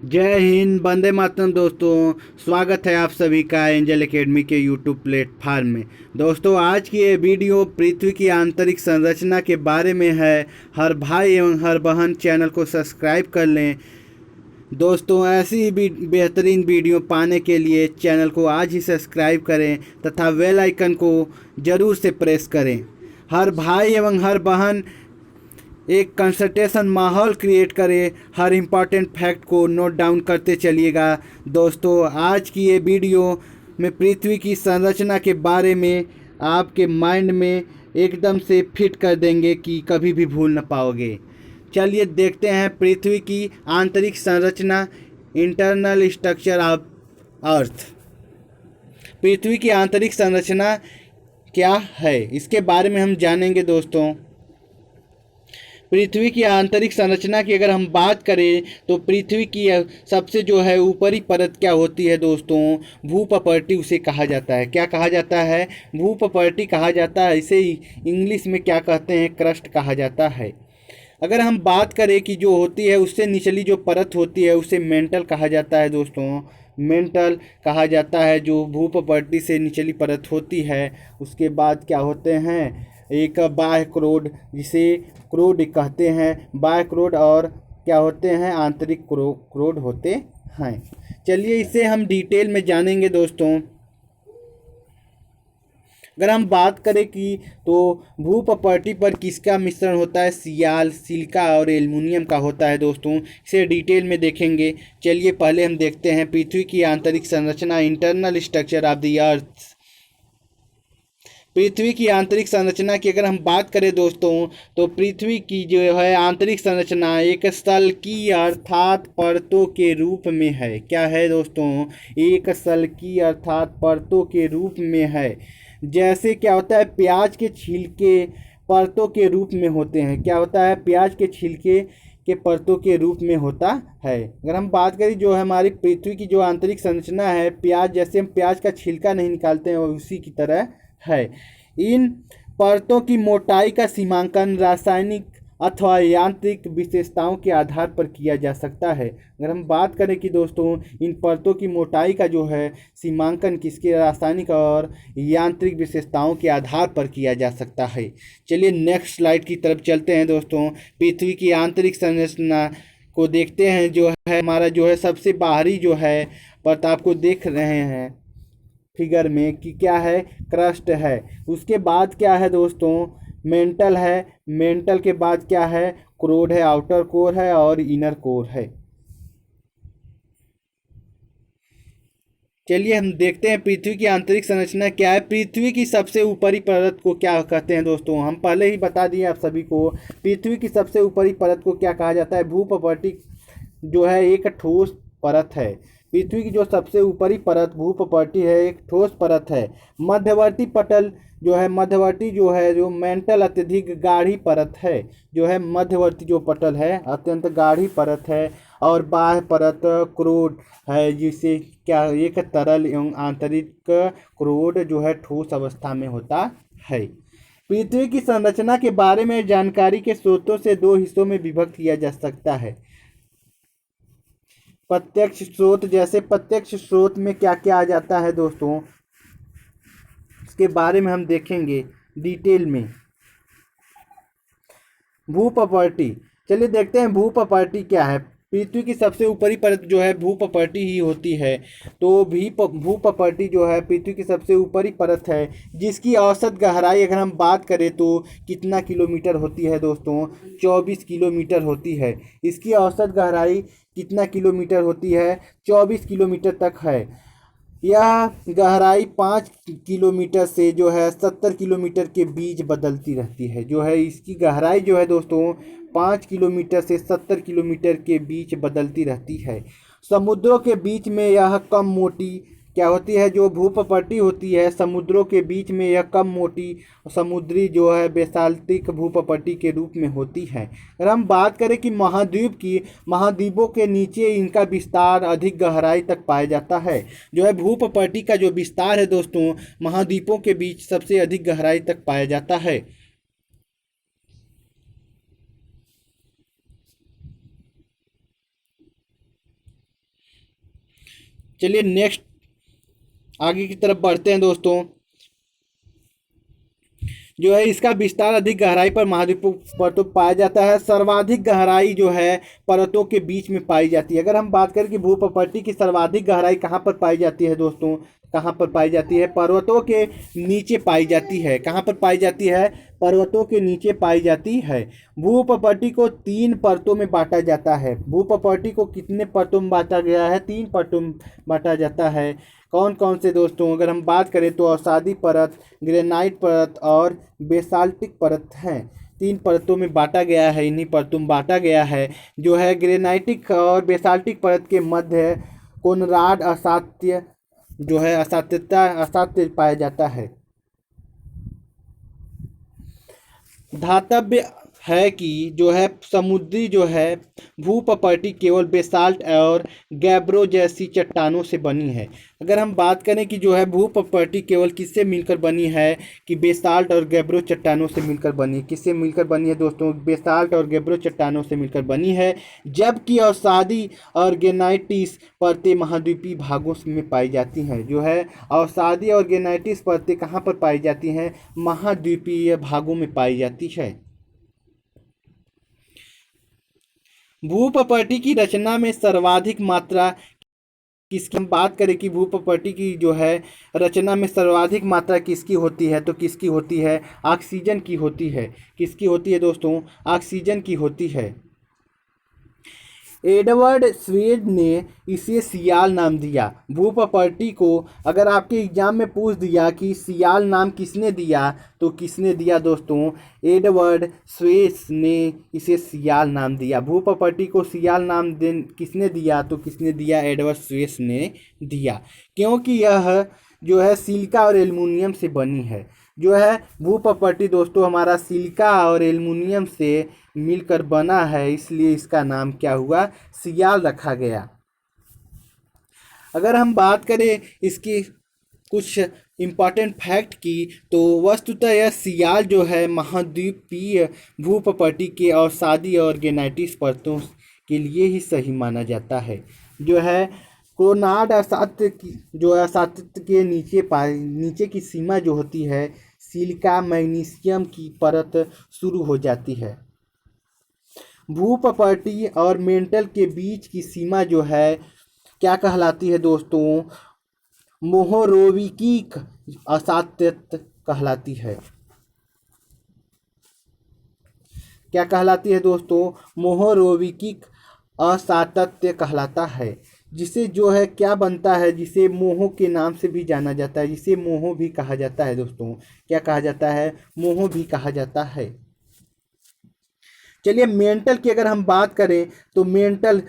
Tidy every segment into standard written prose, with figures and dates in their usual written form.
जय हिंद, वंदे मातरम। दोस्तों, स्वागत है आप सभी का एंजल एकेडमी के यूट्यूब प्लेटफॉर्म में। दोस्तों, आज की ये वीडियो पृथ्वी की आंतरिक संरचना के बारे में है। हर भाई एवं हर बहन चैनल को सब्सक्राइब कर लें। दोस्तों, ऐसी ही बेहतरीन वीडियो पाने के लिए चैनल को आज ही सब्सक्राइब करें तथा बेल आइकन को ज़रूर से प्रेस करें। हर भाई एवं हर बहन एक कंसल्टेशन माहौल क्रिएट करें। हर इम्पॉर्टेंट फैक्ट को नोट डाउन करते चलिएगा। दोस्तों, आज की ये वीडियो में पृथ्वी की संरचना के बारे में आपके माइंड में एकदम से फिट कर देंगे कि कभी भी भूल न पाओगे। चलिए देखते हैं पृथ्वी की आंतरिक संरचना, इंटरनल स्ट्रक्चर ऑफ अर्थ। पृथ्वी की आंतरिक संरचना क्या है, इसके बारे में हम जानेंगे। दोस्तों, पृथ्वी की आंतरिक संरचना की अगर हम बात करें तो पृथ्वी की सबसे जो है ऊपरी परत क्या होती है दोस्तों, भूपपर्टी उसे कहा जाता है। क्या कहा जाता है? भूपपर्टी कहा जाता है। इसे इंग्लिश में क्या कहते हैं? क्रस्ट कहा जाता है। अगर हम बात करें कि जो होती है उससे निचली जो परत होती है उसे मेंटल कहा जाता है। दोस्तों, मेंटल कहा जाता है जो भूपपर्टी से निचली परत होती है। उसके बाद क्या होते हैं? एक बाह्य क्रोड, जिसे क्रोड कहते हैं। बाह्य क्रोड और क्या होते हैं? आंतरिक क्रोड होते हैं। चलिए इसे हम डिटेल में जानेंगे। दोस्तों, अगर हम बात करें कि तो भूपपर्टी पर किसका मिश्रण होता है? सियाल, सिलिका और एल्युमिनियम का होता है। दोस्तों, इसे डिटेल में देखेंगे। चलिए पहले हम देखते हैं पृथ्वी की आंतरिक संरचना, internal structure of the earth. पृथ्वी की आंतरिक संरचना की अगर हम बात करें दोस्तों, तो पृथ्वी की जो है आंतरिक संरचना एक स्थल की अर्थात परतों के रूप में है। क्या है दोस्तों? एक स्थल की अर्थात परतों के रूप में है। जैसे क्या होता है? प्याज के छिलके परतों के रूप में होते हैं। क्या होता है? प्याज के छिलके के परतों के रूप में होता है। अगर हम बात करें जो हमारी पृथ्वी की जो आंतरिक संरचना है, प्याज जैसे हम प्याज का छिलका नहीं निकालते हैं उसी की तरह है। इन परतों की मोटाई का सीमांकन रासायनिक अथवा यांत्रिक विशेषताओं के आधार पर किया जा सकता है। अगर हम बात करें कि दोस्तों इन परतों की मोटाई का जो है सीमांकन किसके रासायनिक और यांत्रिक विशेषताओं के आधार पर किया जा सकता है। चलिए नेक्स्ट स्लाइड की तरफ चलते हैं। दोस्तों, पृथ्वी की आंतरिक संरचना को देखते हैं। जो है हमारा जो है सबसे बाहरी जो है परत आपको देख रहे हैं फिगर में कि क्या है? क्रस्ट है। उसके बाद क्या है दोस्तों? मेंटल है। मेंटल के बाद क्या है? क्रोड है, आउटर कोर है और इनर कोर है। चलिए हम देखते हैं पृथ्वी की आंतरिक संरचना क्या है। पृथ्वी की सबसे ऊपरी परत को क्या कहते हैं दोस्तों? हम पहले ही बता दिए आप सभी को। पृथ्वी की सबसे ऊपरी परत को क्या कहा जाता है? भूपपर्टी जो है एक ठोस परत है। पृथ्वी की जो सबसे ऊपरी परत भूपपर्टी है एक ठोस परत है। मध्यवर्ती पटल जो है मध्यवर्ती जो है जो मेंटल अत्यधिक गाढ़ी परत है। जो है मध्यवर्ती जो पटल है अत्यंत गाढ़ी परत है। और बाह्य परत क्रोड है, जिसे क्या एक तरल एवं आंतरिक क्रोड जो है ठोस अवस्था में होता है। पृथ्वी की संरचना के बारे में जानकारी के स्रोतों से दो हिस्सों में विभक्त किया जा सकता है। प्रत्यक्ष स्रोत, जैसे प्रत्यक्ष स्रोत में क्या क्या आ जाता है दोस्तों, इसके बारे में हम देखेंगे डिटेल में। भूपपर्टी, चलिए देखते हैं भूपपर्टी क्या है। पृथ्वी की सबसे ऊपरी परत जो है भूपपर्टी ही होती है। तो भी भूपपर्टी जो है पृथ्वी की सबसे ऊपरी परत है, जिसकी औसत गहराई अगर हम बात करें तो कितना किलोमीटर होती है दोस्तों? 24 किलोमीटर होती है। इसकी औसत गहराई कितना किलोमीटर होती है? 24 किलोमीटर तक है। यह गहराई 5 किलोमीटर से जो है 70 किलोमीटर के बीच बदलती रहती है। जो है इसकी गहराई जो है दोस्तों 5 किलोमीटर से 70 किलोमीटर के बीच बदलती रहती है। समुद्रों के बीच में यह कम मोटी क्या होती है? जो भूपपर्टी होती है समुद्रों के बीच में यह कम मोटी समुद्री जो है बेसाल्टिक भूपपर्टी के रूप में होती है। अगर हम बात करें कि महाद्वीप की, महाद्वीपों के नीचे इनका विस्तार अधिक गहराई तक पाया जाता है। जो है भूपपर्टी का जो विस्तार है दोस्तों महाद्वीपों के बीच सबसे अधिक गहराई तक पाया जाता है। चलिए नेक्स्ट आगे की तरफ बढ़ते हैं दोस्तों। जो है इसका विस्तार अधिक गहराई पर महाद्वीपों पर तो पाया जाता है। सर्वाधिक गहराई जो है परतों के बीच में पाई जाती है। अगर हम बात करें कि भूप्रपट्टी की सर्वाधिक गहराई कहाँ पर पाई जाती है दोस्तों, कहाँ पर पाई जाती है? पर्वतों के नीचे पाई जाती है। कहाँ पर पाई जाती है? पर्वतों के नीचे पाई जाती है। भूप्रपट्टी को 3 परतों में बांटा जाता है। भूप्रपट्टी को कितने परतों में बांटा गया है? 3 परतों में बांटा जाता है। कौन कौन से दोस्तों? अगर हम बात करें तो अवसादी परत, ग्रेनाइट परत और बेसाल्टिक परत हैं। 3 परतों में बांटा गया है, इन्हीं परतों में बांटा गया है। जो है ग्रेनाइटिक और बेसाल्टिक परत के मध्य कोनराड असात्य जो है असात्य पाया जाता है। धातव्य है कि जो है समुद्री जो है भूप्रपट्टी केवल बेसाल्ट और गैब्रो जैसी चट्टानों से बनी है। अगर हम बात करें कि जो है भूप्रपट्टी केवल किससे मिलकर बनी है, कि बेसाल्ट और गैब्रो चट्टानों से मिलकर बनी है। किससे मिलकर बनी है दोस्तों? बेसाल्ट और गैब्रो चट्टानों से मिलकर बनी है। जबकि अवसादी और ग्रेनाइटिस परतें महाद्वीपीय भागों में पाई जाती हैं। जो है अवसादी और ग्रेनाइटिस परतें कहाँ पर पाई जाती हैं? महाद्वीपीय भागों में पाई जाती है। भूप्रपट्टी की रचना में सर्वाधिक मात्रा किसकी? हम बात करें कि भूप्रपट्टी की जो है रचना में सर्वाधिक मात्रा किसकी होती है, तो किसकी होती है? ऑक्सीजन की होती है। किसकी होती है दोस्तों? ऑक्सीजन की होती है। एडवर्ड स्वेड ने इसे सियाल नाम दिया। भूप्रपट्टी को अगर आपके एग्जाम में पूछ दिया कि सियाल नाम किसने दिया, तो किसने दिया दोस्तों? एडवर्ड स्वेड ने इसे सियाल नाम दिया। भूप्रपट्टी को सियाल नाम किसने दिया, तो किसने दिया? एडवर्ड स्वेड ने दिया। क्योंकि यह जो है सिलिका और एल्युमिनियम से बनी है। जो है भूप्रपट्टी दोस्तों हमारा सिलिका और एल्युमिनियम से मिलकर बना है, इसलिए इसका नाम क्या हुआ? सियाल रखा गया। अगर हम बात करें इसकी कुछ इम्पॉर्टेंट फैक्ट की, तो वस्तुतः यह सियाल जो है महाद्वीपीय भूप्रपट्टी के अवसादी और ग्रेनाइटिस परतों के लिए ही सही माना जाता है। जो है कोनाड असात्य की जो असात्य के नीचे की सीमा जो होती है, सिलिका मैग्नीशियम की परत शुरू हो जाती है। भूप्रपट्टी और मेंटल के बीच की सीमा जो है क्या कहलाती है दोस्तों? मोहरोविकीक असातत्य कहलाती है। क्या कहलाती है दोस्तों? मोहरोविकीक असातत्य कहलाता है। जिसे जो है क्या बनता है? जिसे मोहो के नाम से भी जाना जाता है। जिसे मोहो भी कहा जाता है दोस्तों। क्या कहा जाता है? मोहो भी कहा जाता है। चलिए मेंटल की अगर हम बात करें तो मेंटल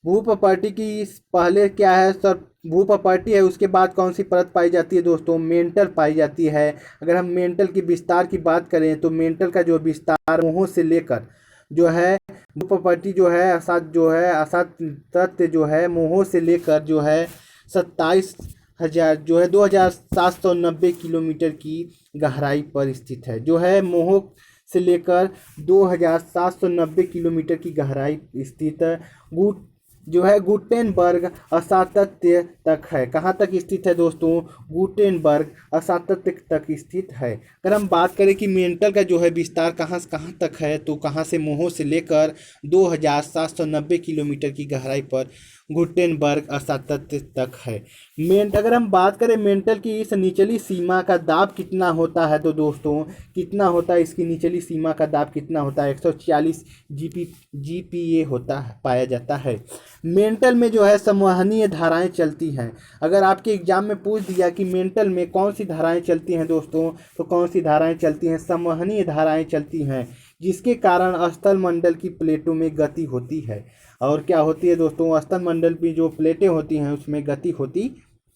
भूप्रपट्टी की पहले क्या है सर? भूप्रपट्टी है, उसके बाद कौन सी परत पाई जाती है दोस्तों? मेंटल पाई जाती है। अगर हम मेंटल की विस्तार की बात करें तो मेंटल का जो विस्तार मोहो से लेकर जो है भूप्रपट्टी जो है असातत्य जो है मोहो से लेकर जो है 27,000 जो है 2,790 किलोमीटर की गहराई पर स्थित है। जो है मोहो से लेकर 2,790 किलोमीटर की गहराई स्थित जो है गुटेनबर्ग असातत्य तक है। कहाँ तक स्थित है दोस्तों? गुटेनबर्ग असातत्य तक स्थित है। अगर हम बात करें कि मेंटल का जो है विस्तार कहाँ से कहाँ तक है, तो कहाँ से मोहो से लेकर 2,790 किलोमीटर की गहराई पर गुटेनबर्ग असातत्य तक है। अगर हम बात करें मेंटल की इस निचली सीमा का दाब कितना होता है, तो दोस्तों कितना होता है? इसकी निचली सीमा का दाब कितना होता है? 140 GPa होता है, पाया जाता है। मेंटल में जो है संवहनीय धाराएं चलती हैं। अगर आपके एग्जाम में पूछ दिया कि मेंटल में कौन सी धाराएं चलती हैं दोस्तों, तो कौन सी धाराएं चलती हैं? संवहनीय धाराएं चलती हैं, जिसके कारण स्थल मंडल की प्लेटों में गति होती है। और क्या होती है दोस्तों? स्थल मंडल की जो प्लेटें होती हैं उसमें गति होती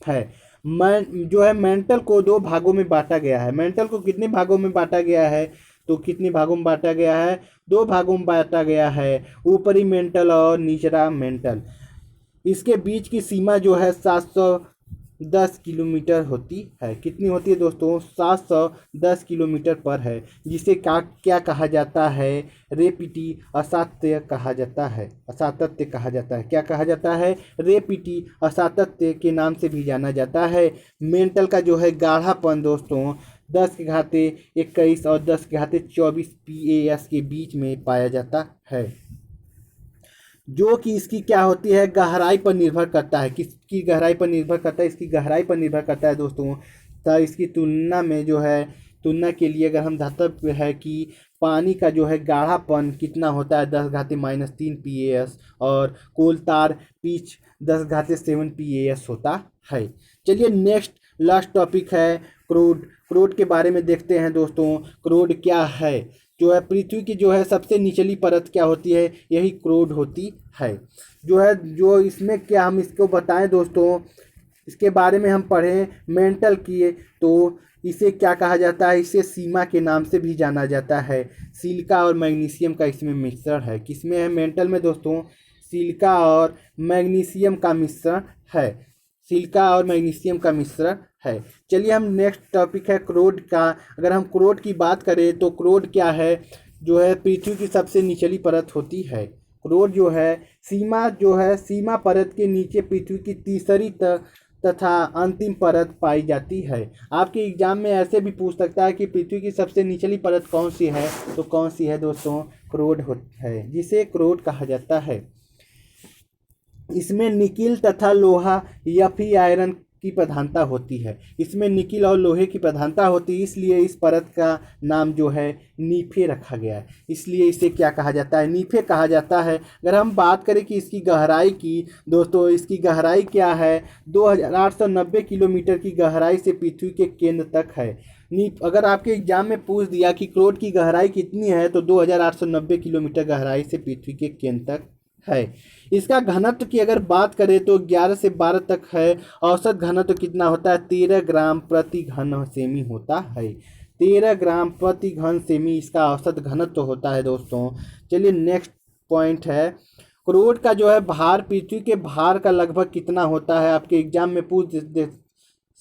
है। जो है मेंटल को 2 भागों में बांटा गया है। मेंटल को कितने भागों में बांटा गया है? तो कितने भागों में बांटा गया है? 2 भागों में बांटा गया है, ऊपरी मेंटल और निचला मेंटल। इसके बीच की सीमा जो है किलोमीटर होती है। कितनी होती है दोस्तों? 710 किलोमीटर पर है, जिसे क्या क्या कहा जाता है? रेपिटी असातत्य कहा जाता है। असातत्य कहा जाता है। क्या कहा जाता है? रेपिटी असातत्य के नाम से भी जाना जाता है। मेंटल का जो है गाढ़ापन दोस्तों 10⁻21 और 10⁻24 PAS के बीच में पाया जाता है, जो कि इसकी क्या होती है? गहराई पर निर्भर करता है। किसकी गहराई पर निर्भर करता है? इसकी गहराई पर निर्भर करता है दोस्तों। तो इसकी तुलना में जो है, तुलना के लिए अगर हम धातव्य है कि पानी का जो है गाढ़ापन कितना होता है? 10⁻−3 PAS और कोलतार पिच 10⁻7 PAS होता है। चलिए नेक्स्ट लास्ट टॉपिक है क्रूड। क्रूड के बारे में देखते हैं दोस्तों। क्रूड क्या है? जो है पृथ्वी की जो है सबसे निचली परत क्या होती है? यही क्रूड होती है। जो है जो इसमें क्या हम इसको बताएं दोस्तों, इसके बारे में हम पढ़ें मेंटल किए तो इसे क्या कहा जाता है? इसे सीमा के नाम से भी जाना जाता है। सिलिका और मैग्नीशियम का इसमें मिश्रण है। किसमें है? मेंटल में दोस्तों सिलिका और मैग्नीशियम का मिश्रण है। सिलिका और मैग्नीशियम का मिश्रण है। चलिए हम नेक्स्ट टॉपिक है क्रोड का। अगर हम क्रोड की बात करें तो क्रोड क्या है? जो है पृथ्वी की सबसे निचली परत होती है। क्रोड जो है सीमा परत के नीचे पृथ्वी की तीसरी तथा अंतिम परत पाई जाती है। आपके एग्जाम में ऐसे भी पूछ सकता है कि पृथ्वी की सबसे निचली परत कौन सी है? तो कौन सी है दोस्तों? क्रोड है, जिसे क्रोड कहा जाता है। इसमें निकिल तथा लोहा या फिर आयरन की प्रधानता होती है। इसमें निकिल और लोहे की प्रधानता होती है, इसलिए इस परत का नाम जो है नीफे रखा गया है। इसलिए इसे क्या कहा जाता है? नीफे कहा जाता है। अगर हम बात करें कि इसकी गहराई की दोस्तों, इसकी गहराई क्या है? 2890 किलोमीटर की गहराई से पृथ्वी के केंद्र तक है। अगर आपके एग्जाम में पूछ दिया कि क्रोड की गहराई कितनी है, तो 2890 किलोमीटर गहराई से पृथ्वी के केंद्र तक है। इसका घनत्व की अगर बात करें तो 11 से 12 तक है। औसत घनत्व कितना होता है? 13 ग्राम प्रति घन सेमी होता है। 13 ग्राम प्रति घन सेमी इसका औसत घनत्व होता है दोस्तों। चलिए नेक्स्ट पॉइंट है क्रोड का जो है भार पृथ्वी के भार का लगभग कितना होता है? आपके एग्जाम में पूछ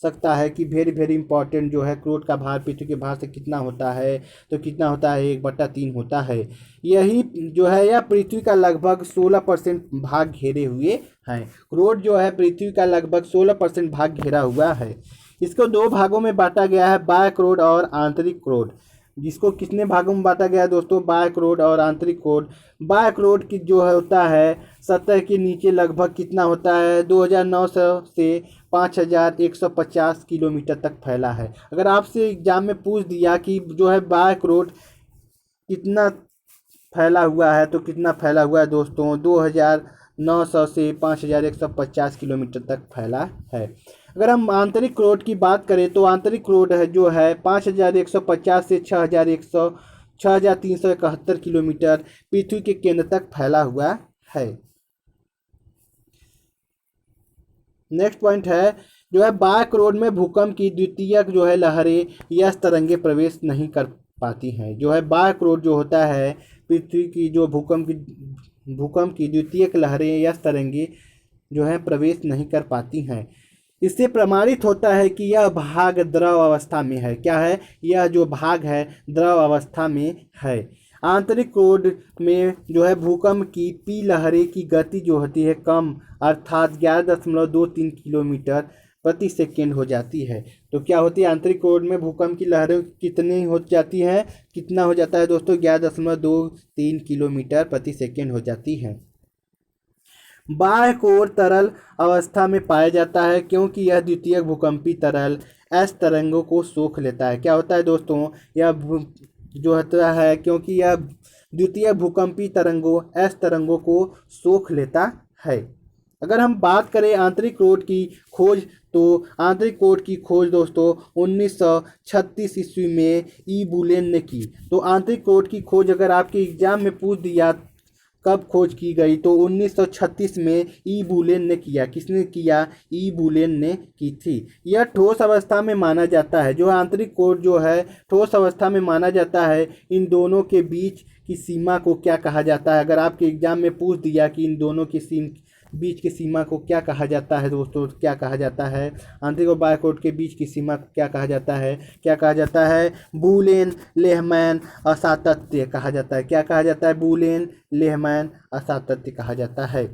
सकता है कि वेरी वेरी इंपॉर्टेंट जो है क्रोड का भार पृथ्वी के भार से कितना होता है? तो कितना होता है? 1/3 होता है। यही जो है यह पृथ्वी का लगभग 16% भाग घेरे हुए हैं। क्रोड जो है पृथ्वी का लगभग 16% भाग घेरा हुआ है। इसको दो भागों में बांटा गया है, बाह्य क्रोड और आंतरिक क्रोड। जिसको कितने भागों में बांटा गया है दोस्तों? बाह्य क्रोड और आंतरिक क्रोड। बाह्य क्रोड की जो है होता है सतह के नीचे लगभग कितना होता है? 2900 से 5150 किलोमीटर तक फैला है। अगर आपसे एग्जाम में पूछ दिया कि जो है बाह्य क्रोड कितना फैला हुआ है, तो कितना फैला हुआ है दोस्तों? 2900 से 5150 किलोमीटर तक फैला है। अगर हम आंतरिक क्रोड की बात करें तो आंतरिक क्रोड है जो है 5150 से 6371 किलोमीटर पृथ्वी के केंद्र तक फैला हुआ है। नेक्स्ट पॉइंट है जो है बाह्य क्रोड में भूकंप की द्वितीयक जो है लहरें या तरंगे प्रवेश नहीं कर पाती हैं। जो है बाह्य क्रोड जो होता है पृथ्वी की जो भूकंप की द्वितीयक लहरें या तरंगे जो है प्रवेश नहीं कर पाती हैं। इससे प्रमाणित होता है कि यह भाग द्रव अवस्था में है। क्या है? यह जो भाग है द्रव अवस्था में है। आंतरिक क्रोड में जो है भूकंप की पी लहरें की गति जो होती है कम, अर्थात 11.23 किलोमीटर प्रति सेकेंड हो जाती है। तो क्या होती है? आंतरिक क्रोड में भूकंप की लहरें कितनी हो जाती है? कितना हो जाता है दोस्तों? 11.23 किलोमीटर प्रति सेकेंड हो जाती है। बाह्य क्रोड तरल अवस्था में पाया जाता है क्योंकि यह द्वितीयक भूकंपी तरल एस तरंगों को सोख लेता है। क्या होता है दोस्तों? यह जो होता है क्योंकि यह द्वितीय भूकंपी तरंगों एस तरंगों को सोख लेता है। अगर हम बात करें आंतरिक क्रोड की खोज, तो आंतरिक क्रोड की खोज दोस्तों 1936 ईस्वी में ई बुलेन ने की। तो आंतरिक क्रोड की खोज अगर आपके एग्जाम में पूछ दिया कब खोज की गई, तो 1936 में ई बुलेन ने किया। किसने किया? ई बुलेन ने की थी। यह ठोस अवस्था में माना जाता है। जो आंतरिक क्रोड जो है ठोस अवस्था में माना जाता है। इन दोनों के बीच की सीमा को क्या कहा जाता है? अगर आपके एग्जाम में पूछ दिया कि इन दोनों की बीच की सीमा को क्या कहा जाता है दोस्तों? क्या कहा जाता है? आंतरिक और बाह्य कोड के बीच की सीमा को क्या कहा जाता है? क्या कहा जाता है? बूलियन लेहमैन असातत्य कहा जाता है। क्या कहा जाता है? बूलियन लेहमैन असातत्य कहा जाता है।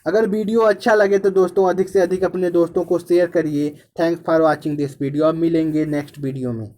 अगर वीडियो अच्छा लगे तो दोस्तों अधिक से अधिक अपने दोस्तों को शेयर करिए। Thanks for watching this video. अब मिलेंगे नेक्स्ट वीडियो में।